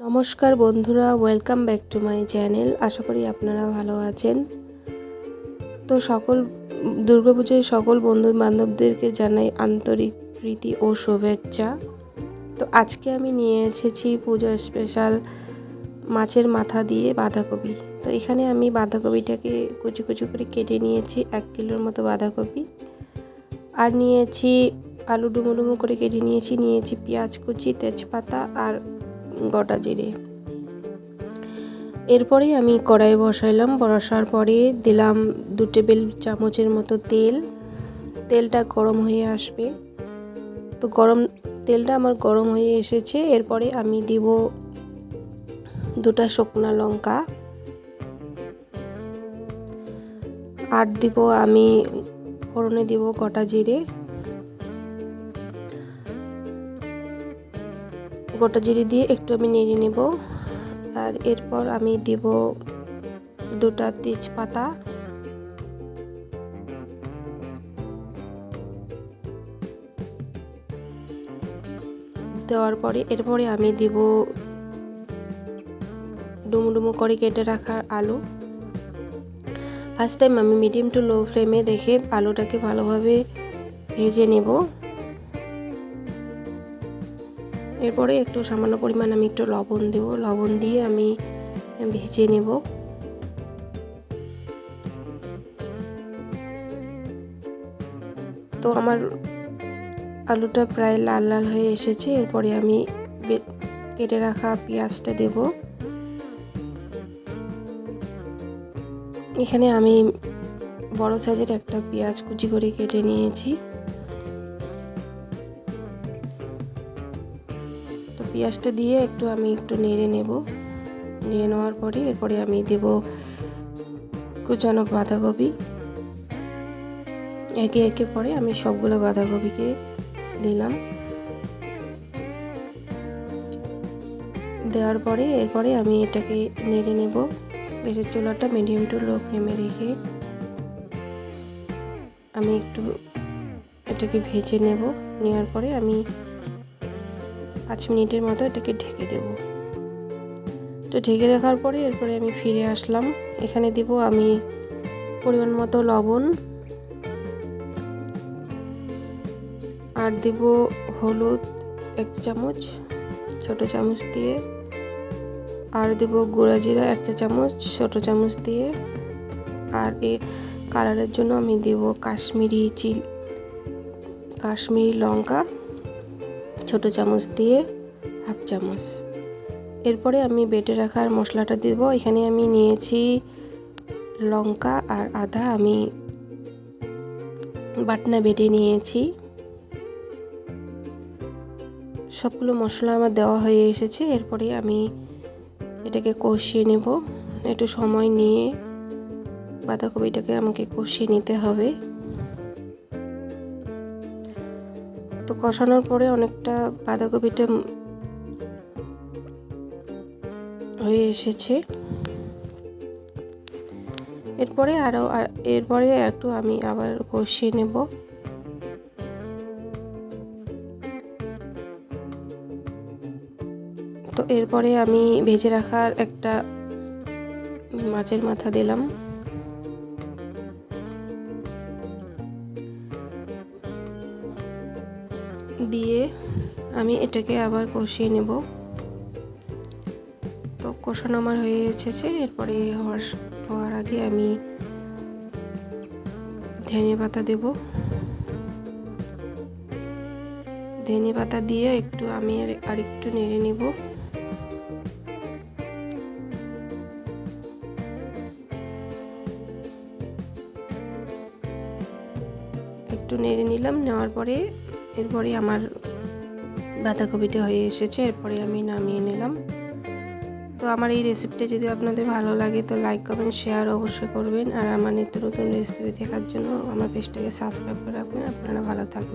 নমস্কার বন্ধুরা, welcome back to my channel. আশা করি আপনারা ভালো আছেন। তো দুর্গাপুজোয় সকল বন্ধু বান্ধবদেরকে জানাই আন্তরিক প্রীতি ও শুভেচ্ছা। তো আজকে আমি নিয়ে এসেছি পুজো স্পেশাল মাছের মাথা দিয়ে বাঁধাকপি। তো এখানে আমি বাঁধাকপিটাকে কুচি কুচি করে কেটে নিয়েছি, 1 কিলোর মতো বাঁধাকপি। আর নিয়েছি আলু ডুমো ডুমো করে কেটে নিয়েছি পেঁয়াজ কুচি, তেজপাতা আর গোটা জিরে। এরপরে আমি কড়াই বসাইলাম। বসার পরে দিলাম 2 টেবিল চামচের মতো তেলটা গরম হয়ে আসবে। তো তেলটা আমার গরম হয়ে এসেছে। এরপরে আমি দিব 2টা শুকনো লঙ্কা, আর দিব আমি ফোড়নে দিব গোটা জিরে। গোটা জিরে দিয়ে একটু আমি নেড়ে নেব। আর এরপর আমি দিব 2টা তেজপাতা, দেওয়ার পরে এরপরে আমি দিব ডুমো ডুমো করে কেটে রাখা আলু। ফার্স্ট টাইম আমি মিডিয়াম টু লো ফ্লেমে রেখে আলুটাকে ভালোভাবে ভেজে নেব। এরপরে একটু সামান্য পরিমাণ আমি একটু লবণ দেব। লবণ দিয়ে আমি ভেজে নেব। তো আমার আলুটা প্রায় লাল লাল হয়ে এসেছে। এরপরে আমি কেটে রাখা পেঁয়াজটা দেব। এখানে আমি বড় সাইজের একটা পেঁয়াজ কুচি করে কেটে নিয়েছি। তো পেঁয়াজটা দিয়ে আমি একটু নেড়ে নেব। নেড়ে নেওয়ার পরে এরপরে আমি দেব কুচানো বাঁধাকপি। একে একে পরে আমি সবগুলো বাঁধাকপিকে দিলাম। দেওয়ার পরে এরপরে আমি এটাকে নেড়ে নেব। গ্যাসের চুলাটা মিডিয়াম টু লো ফ্লেমে রেখে আমি একটু এটাকে ভেজে নেব। নেওয়ার পরে আমি 5 মিনিটের মতো এটাকে ঢেকে দেব। তো ঢেকে রাখার পরে এরপরে আমি ফিরে আসলাম। এখানে দিব আমি পরিমাণ মতো লবণ, আর দিব হলুদ 1 চামচ ছোট চামচ দিয়ে, আর দেব গুঁড়া জিরা 1 চা চামচ ছোট চামচ দিয়ে, আর কালারের জন্য আমি দেব কাশ্মীরি লঙ্কা ছোট চামচ দিয়ে 1/2 চামচ। এরপরে আমি বেটে রাখার মশলাটা দেব। এখানে আমি নিয়েছি লঙ্কা আর আদা, আমি বাটনা বেটে নিয়েছি। সবগুলো মশলা আমার দেওয়া হয়ে এসেছে। এরপরে আমি এটাকে কষিয়ে নেব। একটু সময় নিয়ে বাঁধাকপিটাকে আমাকে কষিয়ে নিতে হবে। তো কষানোর পরে অনেকটা বাঁধাকপিটা হয়ে এসেছে। এরপরে একটু আমি আবার কষিয়ে নেব। তো এরপরে আমি ভেজে রাখার একটা মাছের মাথা দিলাম। দিয়ে আমি এটাকে আবার কষিয়ে নেব। তো কষানো আমার হয়ে এসেছে। এরপরে হওয়ার আগে আমি ধনিয়া পাতা দেব। ধনিয়া পাতা দিয়ে আমি আরেকটু নেড়ে নেব। একটু নেড়ে নিলাম। নেওয়ার পরে এরপরে আমার বাঁধাকপিটা হয়ে এসেছে। এরপরে আমি নামিয়ে নিলাম। তো আমার এই রেসিপিটা যদি আপনাদের ভালো লাগে তো লাইক কমেন্ট শেয়ার অবশ্যই করবেন। আর আমার নিত্য নতুন রেসিপি দেখার জন্য আমার পেজটাকে সাবস্ক্রাইব করে রাখবেন। আপনারা ভালো থাকবেন।